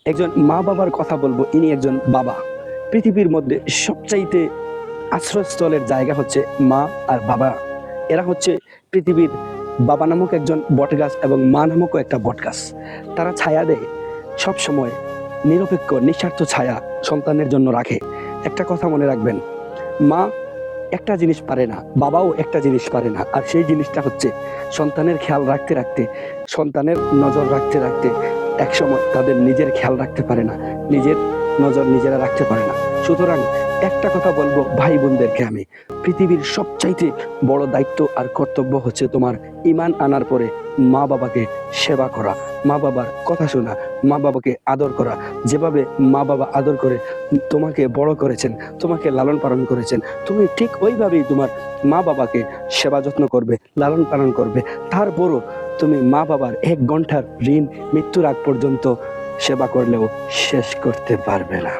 একজন মা বাবার কথা বলবো। ইনি একজন বাবা। পৃথিবীর মধ্যে সবচাইতে আশ্রয়স্থলের জায়গা হচ্ছে মা আর বাবা। এরা হচ্ছে পৃথিবীর বাবা নামক একজন বটগাছ এবং মা নামকও একটা বটগাছ। তারা ছায়া দেয়, সব সময় নিরপেক্ষ নিঃস্বার্থ ছায়া সন্তানের জন্য রাখে। একটা কথা মনে রাখবেন, মা একটা জিনিস পারে না, বাবাও একটা জিনিস পারে না, আর সেই জিনিসটা হচ্ছে সন্তানের খেয়াল রাখতে রাখতে, সন্তানের নজর রাখতে রাখতে একসময় তাদের নিজের খেয়াল রাখতে পারে না, নিজের নজর নিজেরা রাখতে পারে না। সুতরাং একটা কথা বলবো ভাই বোনদেরকে আমি, পৃথিবীর সবচাইতে বড় দায়িত্ব আর কর্তব্য হচ্ছে তোমার ঈমান আনার পরে মা বাবাকে সেবা করা, মা বাবার কথা শোনা, মা বাবাকে আদর করা। যেভাবে মা বাবা আদর করে তোমাকে বড় করেছেন, তোমাকে লালন পালন করেছেন, তুমি ঠিক ওইভাবেই তোমার মা বাবাকে সেবা যত্ন করবে, লালন পালন করবে। তারপরও তুমি মা বাবার 1 ঘন্টার ঋণ মৃত্যুর আগ পর্যন্ত সেবা করলেও শেষ করতে পারবে না।